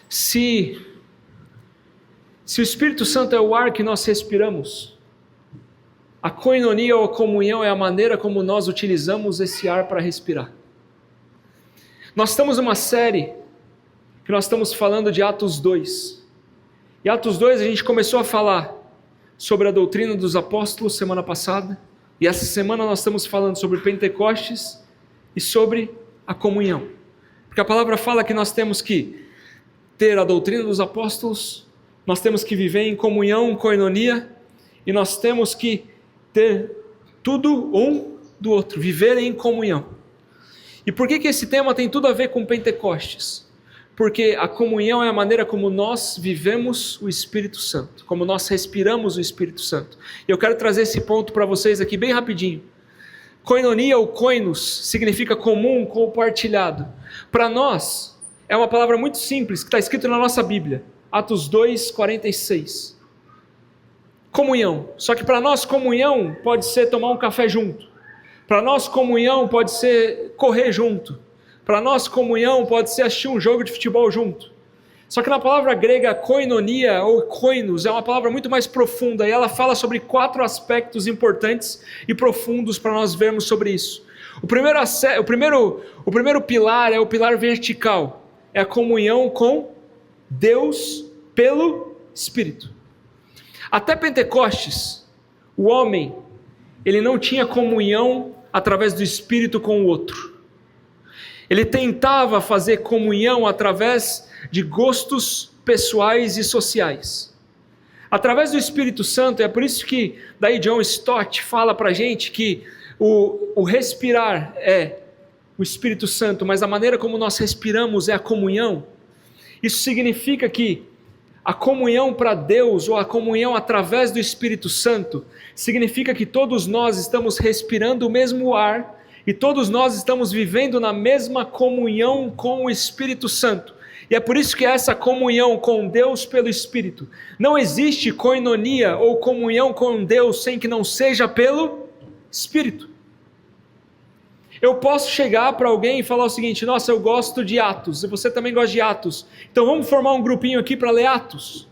Se o Espírito Santo é o ar que nós respiramos, a koinonia ou a comunhão é a maneira como nós utilizamos esse ar para respirar. Nós estamos numa série que nós estamos falando de Atos 2. E Atos 2 a gente começou a falar sobre a doutrina dos apóstolos semana passada. E essa semana nós estamos falando sobre Pentecostes e sobre a comunhão. Porque a palavra fala que nós temos que ter a doutrina dos apóstolos, nós temos que viver em comunhão, koinonia, e nós temos que ter tudo um do outro, viver em comunhão. E por que esse tema tem tudo a ver com Pentecostes? Porque a comunhão é a maneira como nós vivemos o Espírito Santo, como nós respiramos o Espírito Santo. E eu quero trazer esse ponto para vocês aqui bem rapidinho. Koinonia ou koinos significa comum, compartilhado. Para nós, é uma palavra muito simples que está escrito na nossa Bíblia, Atos 2, 46. Comunhão. Só que para nós, comunhão pode ser tomar um café junto. Para nós, comunhão pode ser correr junto. Para nós, comunhão pode ser assistir um jogo de futebol junto. Só que na palavra grega, koinonia ou koinos, é uma palavra muito mais profunda e ela fala sobre 4 aspectos importantes e profundos para nós vermos sobre isso. O primeiro pilar é o pilar vertical, é a comunhão com Deus pelo Espírito. Até Pentecostes, o homem, ele não tinha comunhão através do Espírito com o outro. Ele tentava fazer comunhão através de gostos pessoais e sociais. Através do Espírito Santo, é por isso que daí John Stott fala para a gente que o respirar é o Espírito Santo, mas a maneira como nós respiramos é a comunhão. Isso significa que a comunhão para Deus, ou a comunhão através do Espírito Santo, significa que todos nós estamos respirando o mesmo ar e todos nós estamos vivendo na mesma comunhão com o Espírito Santo. E é por isso que essa comunhão com Deus pelo Espírito. Não existe koinonia ou comunhão com Deus sem que não seja pelo Espírito. Eu posso chegar para alguém e falar o seguinte: nossa, eu gosto de Atos, e você também gosta de Atos, então vamos formar um grupinho aqui para ler Atos.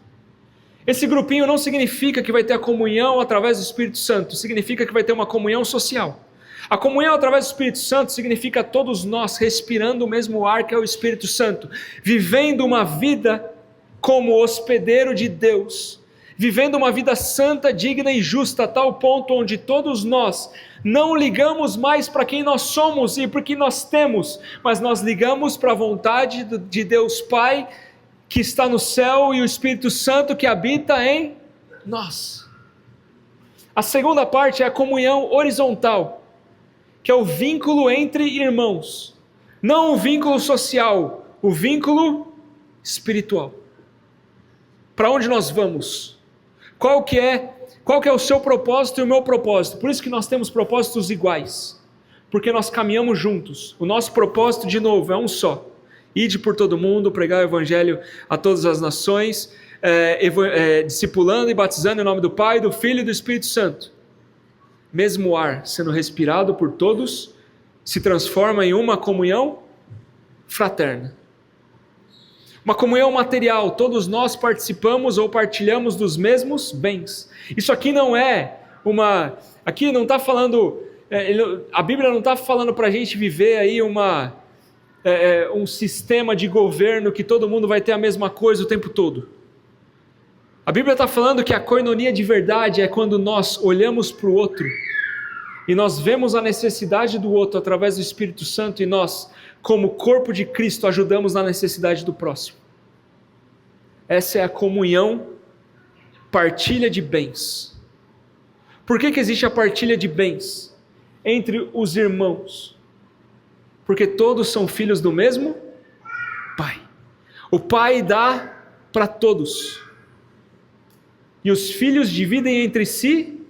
Esse grupinho não significa que vai ter a comunhão através do Espírito Santo, significa que vai ter uma comunhão social. A comunhão através do Espírito Santo significa todos nós respirando o mesmo ar que é o Espírito Santo, vivendo uma vida como hospedeiro de Deus, vivendo uma vida santa, digna e justa, a tal ponto onde todos nós não ligamos mais para quem nós somos e para o que nós temos, mas nós ligamos para a vontade de Deus Pai, que está no céu, e o Espírito Santo que habita em nós. A segunda parte é a comunhão horizontal, que é o vínculo entre irmãos, não o vínculo social, o vínculo espiritual. Para onde nós vamos? Qual que é o seu propósito e o meu propósito? Por isso que nós temos propósitos iguais, porque nós caminhamos juntos. O nosso propósito, de novo, é um só: ide por todo mundo, pregar o evangelho a todas as nações, discipulando e batizando em nome do Pai, do Filho e do Espírito Santo. Mesmo ar sendo respirado por todos, se transforma em uma comunhão fraterna. Uma comunhão material, todos nós participamos ou partilhamos dos mesmos bens. Isso aqui não é aqui não está falando, a Bíblia não está falando para a gente viver aí um sistema de governo que todo mundo vai ter a mesma coisa o tempo todo. A Bíblia está falando que a koinonia de verdade é quando nós olhamos para o outro e nós vemos a necessidade do outro através do Espírito Santo e nós, como corpo de Cristo, ajudamos na necessidade do próximo. Essa é a comunhão, partilha de bens. Por que existe a partilha de bens entre os irmãos? Porque todos são filhos do mesmo Pai. O Pai dá para todos. E os filhos dividem entre si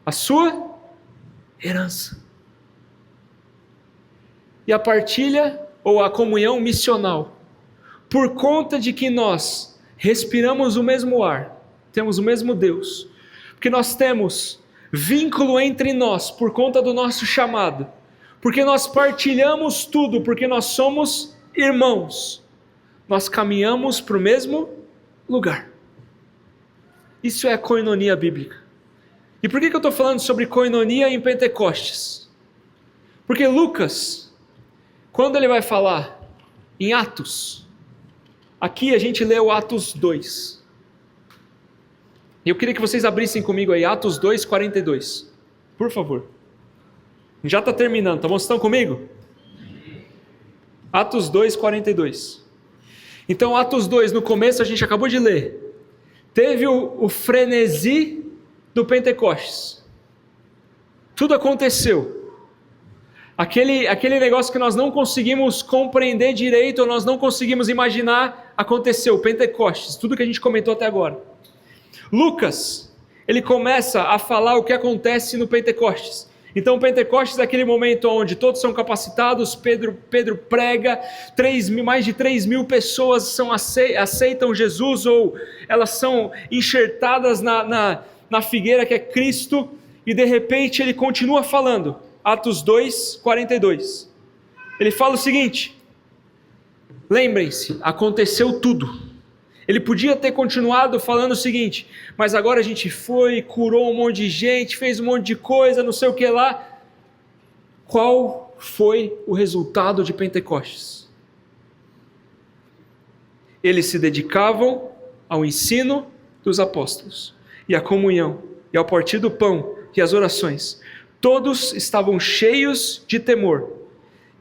a sua herança. E a partilha ou a comunhão missional, por conta de que nós respiramos o mesmo ar, temos o mesmo Deus, porque nós temos vínculo entre nós por conta do nosso chamado, porque nós partilhamos tudo, porque nós somos irmãos, nós caminhamos para o mesmo lugar. Isso é a koinonia bíblica. E por que eu estou falando sobre koinonia em Pentecostes? Porque Lucas, quando ele vai falar em Atos, aqui a gente lê o Atos 2. Eu queria que vocês abrissem comigo aí, Atos 2, 42. Por favor. Já está terminando, tá bom? Vocês estão comigo? Atos 2, 42. Então, Atos 2, no começo a gente acabou de ler. Teve o frenesi do Pentecostes. Tudo aconteceu. Aquele negócio que nós não conseguimos compreender direito, ou nós não conseguimos imaginar, aconteceu. Pentecostes, tudo que a gente comentou até agora. Lucas, ele começa a falar o que acontece no Pentecostes. Então, Pentecostes é aquele momento onde todos são capacitados, Pedro prega, mais de 3 mil pessoas aceitam Jesus, ou elas são enxertadas na figueira que é Cristo, e de repente ele continua falando, Atos 2, 42. Ele fala o seguinte: lembrem-se, aconteceu tudo. Ele podia ter continuado falando o seguinte: mas agora a gente foi, curou um monte de gente, fez um monte de coisa, não sei o que lá. Qual foi o resultado de Pentecostes? Eles se dedicavam ao ensino dos apóstolos, e à comunhão, e ao partir do pão, e às orações. Todos estavam cheios de temor,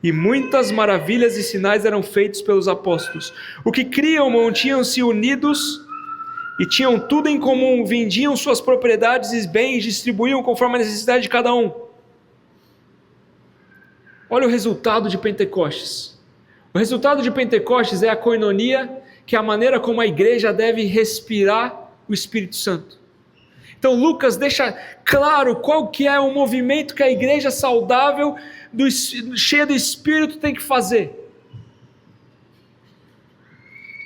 e muitas maravilhas e sinais eram feitos pelos apóstolos. O que criam mantinham-se unidos e tinham tudo em comum, vendiam suas propriedades e bens, distribuíam conforme a necessidade de cada um. Olha o resultado de Pentecostes. O resultado de Pentecostes é a koinonia, que é a maneira como a igreja deve respirar o Espírito Santo. Então Lucas deixa claro qual que é o movimento que a igreja saudável, cheia do Espírito, tem que fazer.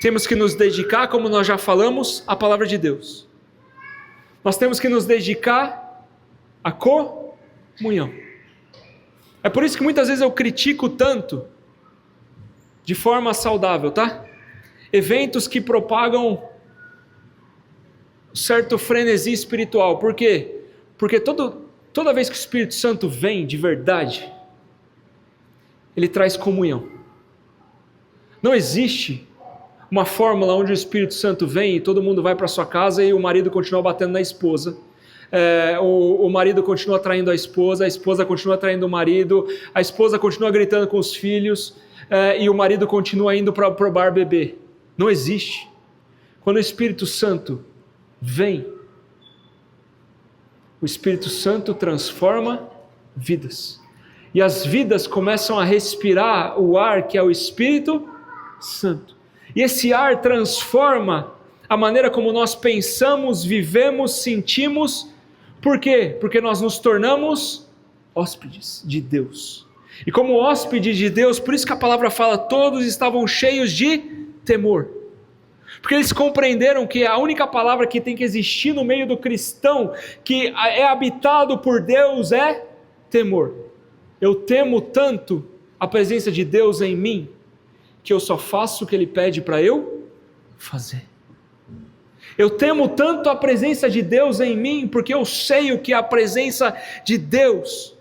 Temos que nos dedicar, como nós já falamos, à palavra de Deus. Nós temos que nos dedicar à comunhão. É por isso que muitas vezes eu critico tanto, de forma saudável, tá? Eventos que propagam certo frenesi espiritual. Por quê? Porque toda vez que o Espírito Santo vem de verdade, ele traz comunhão. Não existe uma fórmula onde o Espírito Santo vem e todo mundo vai para sua casa e o marido continua batendo na esposa, o marido continua traindo a esposa continua traindo o marido, a esposa continua gritando com os filhos, e o marido continua indo para o bar beber. Não existe. Quando o Espírito Santo vem, o Espírito Santo transforma vidas, e as vidas começam a respirar o ar que é o Espírito Santo, e esse ar transforma a maneira como nós pensamos, vivemos, sentimos. Por quê? Porque nós nos tornamos hóspedes de Deus, e como hóspedes de Deus, por isso que a palavra fala, todos estavam cheios de temor, porque eles compreenderam que a única palavra que tem que existir no meio do cristão, que é habitado por Deus, é temor. Eu temo tanto a presença de Deus em mim, que eu só faço o que Ele pede para eu fazer. Eu temo tanto a presença de Deus em mim, porque eu sei o que é a presença de Deus,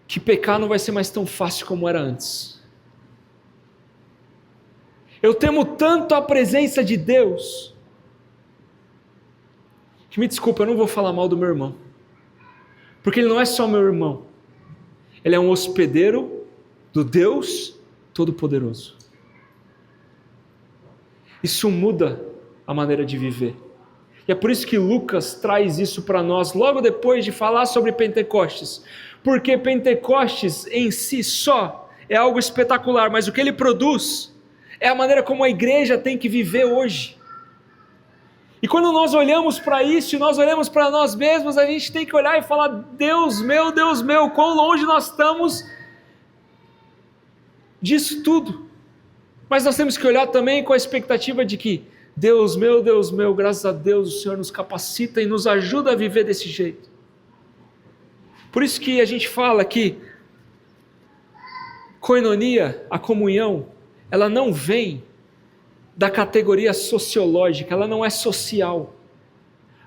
que pecar não vai ser mais tão fácil como era antes. Eu temo tanto a presença de Deus, que me desculpa, eu não vou falar mal do meu irmão, porque ele não é só meu irmão, ele é um hospedeiro do Deus Todo-Poderoso. Isso muda a maneira de viver, e é por isso que Lucas traz isso para nós, logo depois de falar sobre Pentecostes, porque Pentecostes em si só é algo espetacular, mas o que ele produz é a maneira como a igreja tem que viver hoje. E quando nós olhamos para isso, e nós olhamos para nós mesmos, a gente tem que olhar e falar, Deus meu, quão longe nós estamos disso tudo. Mas nós temos que olhar também com a expectativa de que, Deus meu, graças a Deus, o Senhor nos capacita e nos ajuda a viver desse jeito. Por isso que a gente fala que koinonia, a comunhão, ela não vem da categoria sociológica, ela não é social.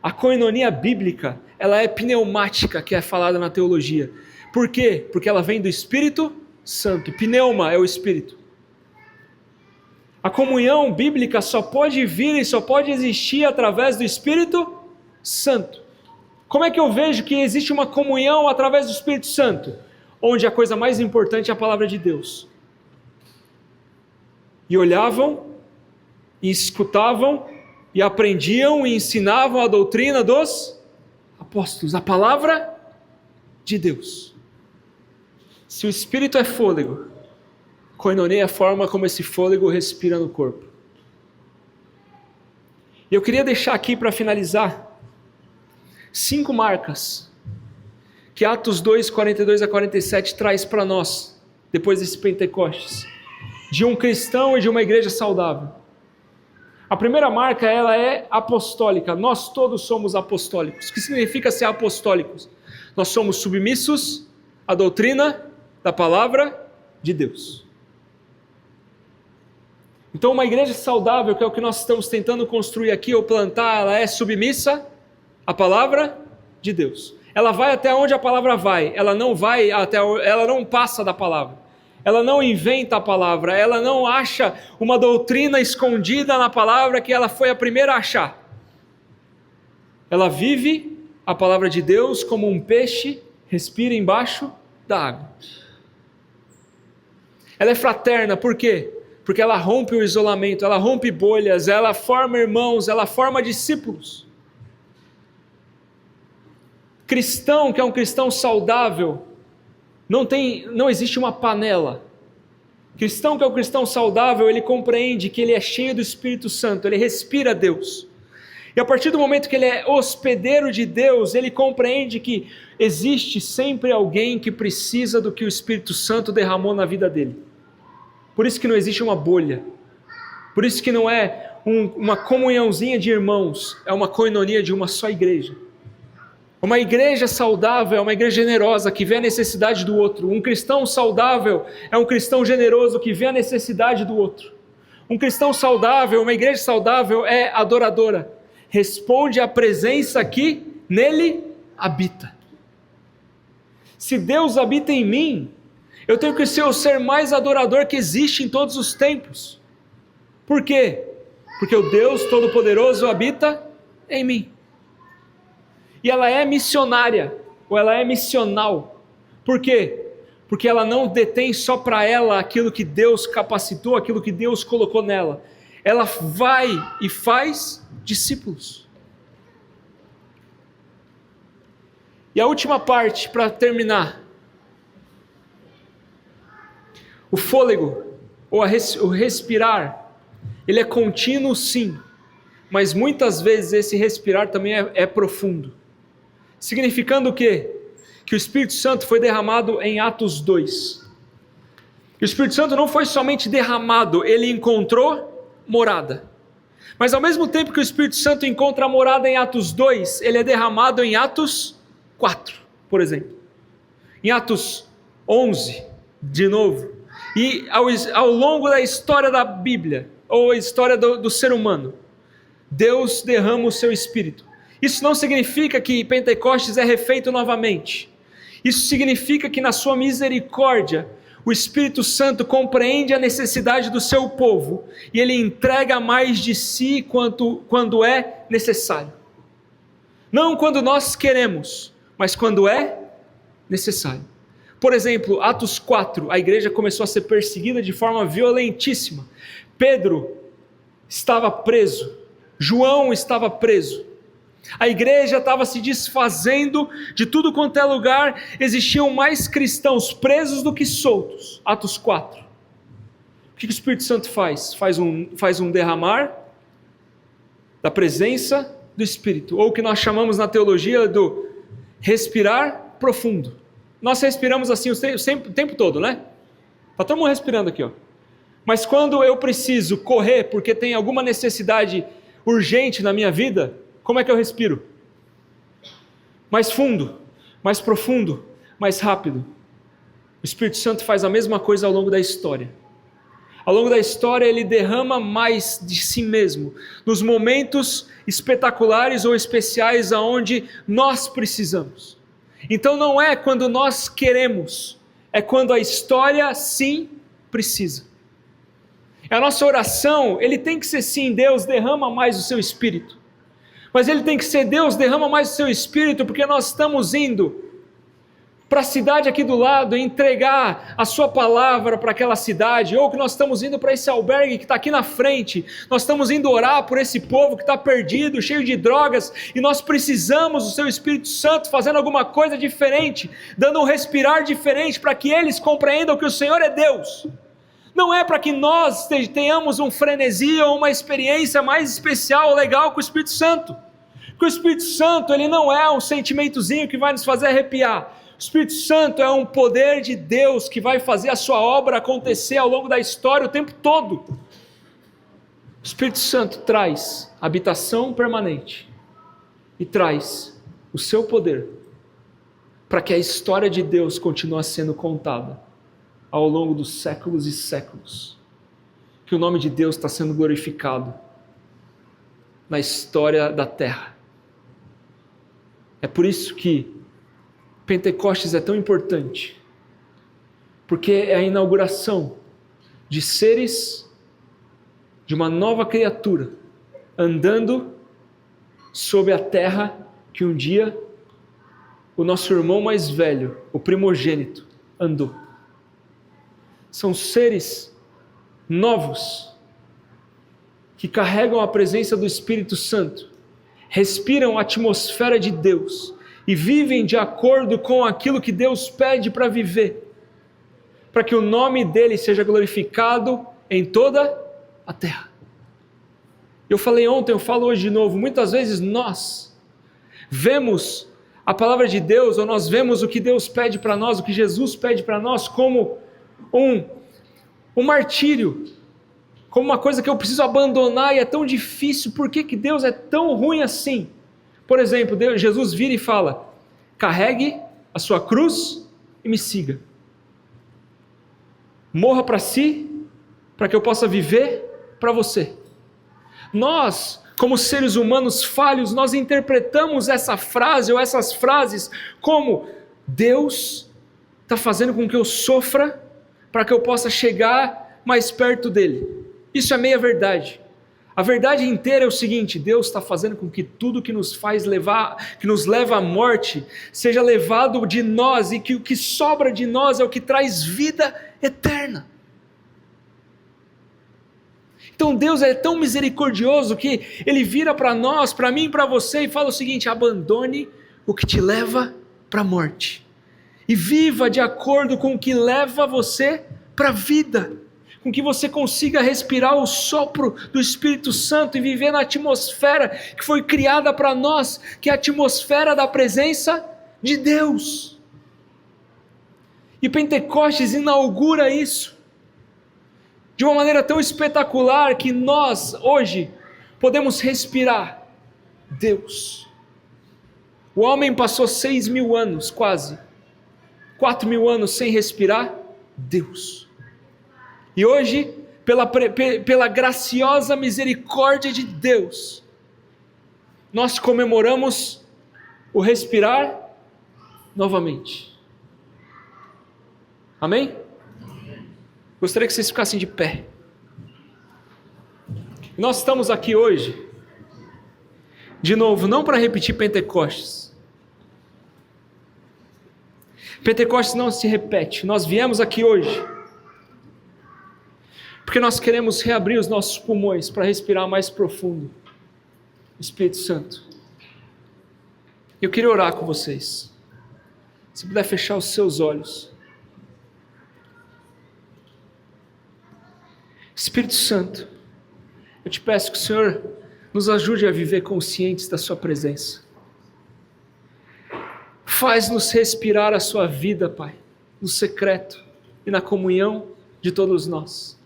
A koinonia bíblica, ela é pneumática, que é falada na teologia. Por quê? Porque ela vem do Espírito Santo. Pneuma é o Espírito. A comunhão bíblica só pode vir e só pode existir através do Espírito Santo. Como é que eu vejo que existe uma comunhão através do Espírito Santo? Onde a coisa mais importante é a palavra de Deus. E olhavam, e escutavam, e aprendiam e ensinavam a doutrina dos apóstolos, a palavra de Deus. Se o Espírito é fôlego, koinonia é a forma como esse fôlego respira no corpo. E eu queria deixar aqui para finalizar 5 marcas que Atos 2, 42 a 47 traz para nós, depois desse Pentecostes, de um cristão e de uma igreja saudável. A primeira marca, ela é apostólica. Nós todos somos apostólicos. O que significa ser apostólicos? Nós somos submissos à doutrina da palavra de Deus. Então uma igreja saudável, que é o que nós estamos tentando construir aqui ou plantar, ela é submissa à palavra de Deus. Ela vai até onde a palavra vai, ela não passa da palavra. Ela não inventa a palavra, ela não acha uma doutrina escondida na palavra que ela foi a primeira a achar. Ela vive a palavra de Deus como um peixe respira embaixo da água. Ela é fraterna, por quê? Porque ela rompe o isolamento, ela rompe bolhas, ela forma irmãos, ela forma discípulos. Cristão, que é um cristão saudável, não existe uma panela. Cristão que é um cristão saudável, ele compreende que ele é cheio do Espírito Santo, ele respira Deus. E a partir do momento que ele é hospedeiro de Deus, ele compreende que existe sempre alguém que precisa do que o Espírito Santo derramou na vida dele. Por isso que não existe uma bolha. Por isso que não é uma comunhãozinha de irmãos, é uma koinonia de uma só igreja. Uma igreja saudável é uma igreja generosa que vê a necessidade do outro. Um cristão saudável é um cristão generoso que vê a necessidade do outro. Um cristão saudável, uma igreja saudável é adoradora. Responde à presença que nele habita. Se Deus habita em mim, eu tenho que ser o ser mais adorador que existe em todos os tempos. Por quê? Porque o Deus Todo-Poderoso habita em mim. E ela é missionária, ou ela é missional. Por quê? Porque ela não detém só para ela aquilo que Deus capacitou, aquilo que Deus colocou nela. Ela vai e faz discípulos. E a última parte, para terminar. O fôlego, ou o respirar, ele é contínuo sim, mas muitas vezes esse respirar também é profundo. Significando o quê? Que o Espírito Santo foi derramado em Atos 2. E o Espírito Santo não foi somente derramado, ele encontrou morada. Mas ao mesmo tempo que o Espírito Santo encontra morada em Atos 2, ele é derramado em Atos 4, por exemplo. Em Atos 11, de novo. E ao longo da história da Bíblia, ou a história do ser humano, Deus derrama o seu Espírito. Isso não significa que Pentecostes é refeito novamente. Isso significa que na sua misericórdia, o Espírito Santo compreende a necessidade do seu povo e ele entrega mais de si quando é necessário. Não quando nós queremos, mas quando é necessário. Por exemplo, Atos 4, a igreja começou a ser perseguida de forma violentíssima. Pedro estava preso, João estava preso. A igreja estava se desfazendo de tudo quanto é lugar, existiam mais cristãos presos do que soltos. Atos 4. O que o Espírito Santo faz? Faz um derramar da presença do Espírito, ou o que nós chamamos na teologia do respirar profundo. Nós respiramos assim o tempo todo, né? Está todo mundo respirando aqui, ó. Mas quando eu preciso correr porque tem alguma necessidade urgente na minha vida, como é que eu respiro? Mais fundo, mais profundo, mais rápido. O Espírito Santo faz a mesma coisa ao longo da história. Ao longo da história ele derrama mais de si mesmo, nos momentos espetaculares ou especiais aonde nós precisamos. Então não é quando nós queremos, é quando a história sim precisa. A nossa oração, ele tem que ser sim, Deus derrama mais o seu Espírito. Mas ele tem que ser Deus, derrama mais o seu Espírito, porque nós estamos indo para a cidade aqui do lado, entregar a sua palavra para aquela cidade, ou que nós estamos indo para esse albergue que está aqui na frente, nós estamos indo orar por esse povo que está perdido, cheio de drogas, e nós precisamos do seu Espírito Santo fazendo alguma coisa diferente, dando um respirar diferente, para que eles compreendam que o Senhor é Deus. Não é para que nós tenhamos um frenesi ou uma experiência mais especial ou legal com o Espírito Santo, porque o Espírito Santo ele não é um sentimentozinho que vai nos fazer arrepiar. O Espírito Santo é um poder de Deus que vai fazer a sua obra acontecer ao longo da história o tempo todo. O Espírito Santo traz habitação permanente e traz o seu poder para que a história de Deus continue sendo contada ao longo dos séculos e séculos. Que o nome de Deus está sendo glorificado na história da terra. É por isso que Pentecostes é tão importante, porque é a inauguração de seres, de uma nova criatura, andando sobre a terra que um dia o nosso irmão mais velho, o primogênito, andou. São seres novos, que carregam a presença do Espírito Santo, respiram a atmosfera de Deus, e vivem de acordo com aquilo que Deus pede para viver, para que o nome dele seja glorificado em toda a terra. Eu falei ontem, eu falo hoje de novo, muitas vezes nós vemos a palavra de Deus, ou nós vemos o que Deus pede para nós, o que Jesus pede para nós, como um martírio, como uma coisa que eu preciso abandonar e é tão difícil. Por que Deus é tão ruim assim? Por exemplo, Jesus vira e fala: carregue a sua cruz e me siga. Morra para si, para que eu possa viver para você. Nós, como seres humanos falhos, nós interpretamos essa frase ou essas frases como: Deus está fazendo com que eu sofra para que eu possa chegar mais perto dele. Isso é meia verdade. A verdade inteira é o seguinte: Deus está fazendo com que tudo que nos faz levar, que nos leva à morte, seja levado de nós, e que o que sobra de nós é o que traz vida eterna. Então Deus é tão misericordioso que Ele vira para nós, para mim e para você, e fala o seguinte: abandone o que te leva para a morte, e viva de acordo com o que leva você para a vida, com que você consiga respirar o sopro do Espírito Santo e viver na atmosfera que foi criada para nós, que é a atmosfera da presença de Deus. E Pentecostes inaugura isso de uma maneira tão espetacular que nós hoje podemos respirar Deus. O homem passou 6.000 anos, quase 4.000 anos sem respirar Deus. E hoje, pela graciosa misericórdia de Deus, nós comemoramos o respirar novamente. Amém? Gostaria que vocês ficassem de pé. Nós estamos aqui hoje, de novo, não para repetir Pentecostes. Pentecostes não se repete. Nós viemos aqui hoje porque nós queremos reabrir os nossos pulmões para respirar mais profundo o Espírito Santo. Eu queria orar com vocês. Se puder fechar os seus olhos. Espírito Santo, eu te peço que o Senhor nos ajude a viver conscientes da sua presença. Faz-nos respirar a sua vida, Pai, no secreto e na comunhão de todos nós.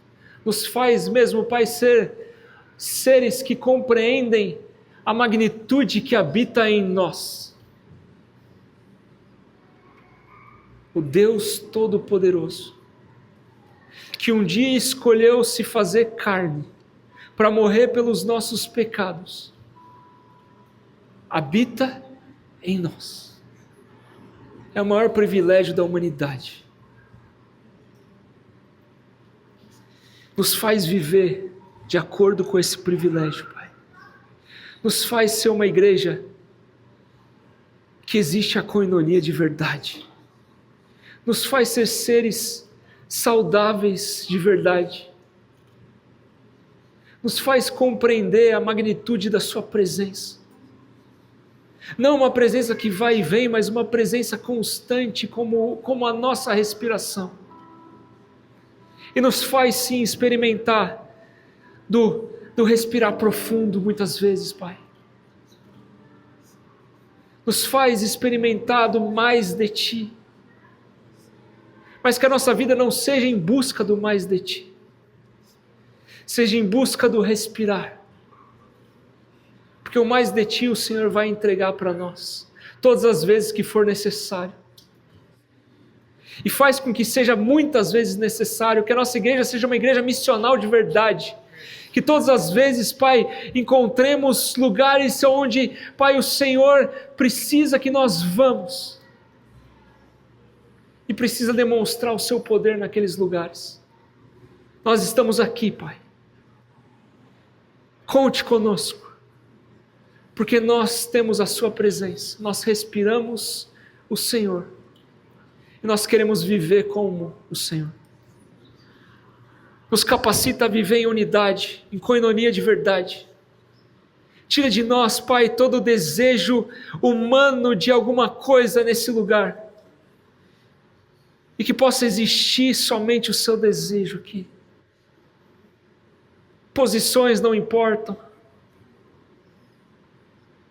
Nos faz mesmo, Pai, ser seres que compreendem a magnitude que habita em nós. O Deus Todo-Poderoso, que um dia escolheu se fazer carne para morrer pelos nossos pecados, habita em nós. É o maior privilégio da humanidade. Nos faz viver de acordo com esse privilégio, Pai. Nos faz ser uma igreja que existe a koinonia de verdade. Nos faz ser seres saudáveis de verdade. Nos faz compreender a magnitude da sua presença. Não uma presença que vai e vem, mas uma presença constante como a nossa respiração. E nos faz sim experimentar do respirar profundo muitas vezes, Pai. Nos faz experimentar do mais de Ti. Mas que a nossa vida não seja em busca do mais de Ti. Seja em busca do respirar. Porque o mais de Ti o Senhor vai entregar para nós, todas as vezes que for necessário. E faz com que seja muitas vezes necessário, que a nossa igreja seja uma igreja missional de verdade. Que todas as vezes, Pai, encontremos lugares onde, Pai, o Senhor precisa que nós vamos. E precisa demonstrar o Seu poder naqueles lugares. Nós estamos aqui, Pai. Conte conosco. Porque nós temos a Sua presença. Nós respiramos o Senhor. E nós queremos viver como o Senhor. Nos capacita a viver em unidade, em koinonia de verdade. Tira de nós, Pai, todo o desejo humano de alguma coisa nesse lugar. E que possa existir somente o Seu desejo aqui. Posições não importam.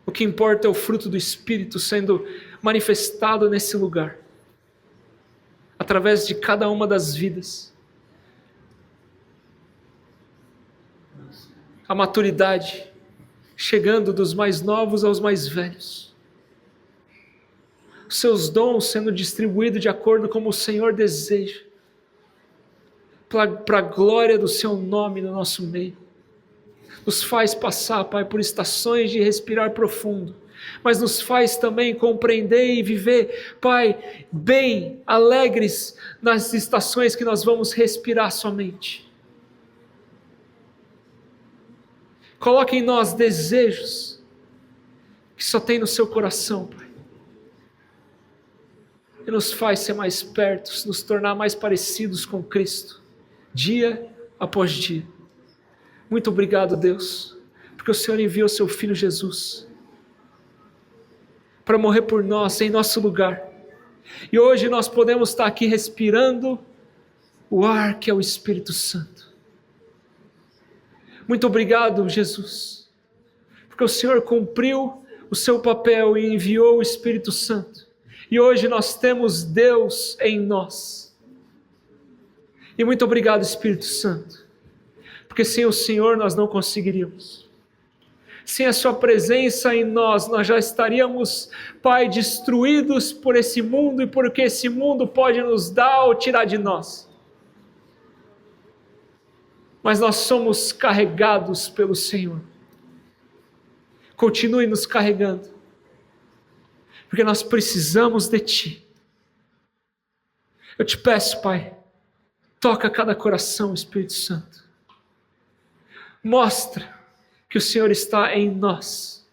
O que importa é o fruto do Espírito sendo manifestado nesse lugar. Através de cada uma das vidas. A maturidade chegando dos mais novos aos mais velhos. Os Seus dons sendo distribuídos de acordo como o Senhor deseja. Para a glória do Seu nome no nosso meio. Nos faz passar, Pai, por estações de respirar profundo. Mas nos faz também compreender e viver, Pai, bem, alegres nas estações que nós vamos respirar somente. Coloque em nós desejos que só tem no Seu coração, Pai. E nos faz ser mais perto, nos tornar mais parecidos com Cristo, dia após dia. Muito obrigado, Deus, porque o Senhor enviou Seu Filho Jesus para morrer por nós, em nosso lugar. E hoje nós podemos estar aqui respirando o ar que é o Espírito Santo. Muito obrigado, Jesus, porque o Senhor cumpriu o Seu papel e enviou o Espírito Santo. E hoje nós temos Deus em nós. E muito obrigado, Espírito Santo, porque sem o Senhor nós não conseguiríamos. Sem a Sua presença em nós já estaríamos, Pai, destruídos por esse mundo e por o que esse mundo pode nos dar ou tirar de nós. Mas nós somos carregados pelo Senhor. Continue nos carregando, porque nós precisamos de Ti. Eu te peço, Pai, toca cada coração, Espírito Santo. Mostra que o Senhor está em nós.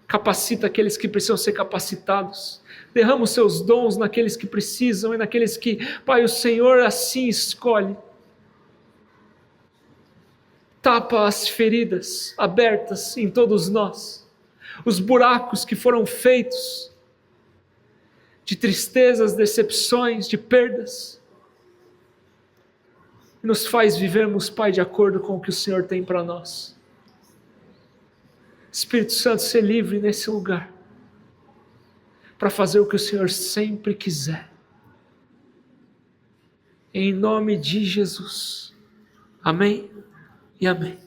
Capacita aqueles que precisam ser capacitados. Derrama os Seus dons naqueles que precisam e naqueles que, Pai, o Senhor assim escolhe. Tapa as feridas abertas em todos nós. Os buracos que foram feitos de tristezas, decepções, de perdas. Nos faz vivermos, Pai, de acordo com o que o Senhor tem para nós. Espírito Santo, ser livre nesse lugar, para fazer o que o Senhor sempre quiser. Em nome de Jesus. Amém e amém.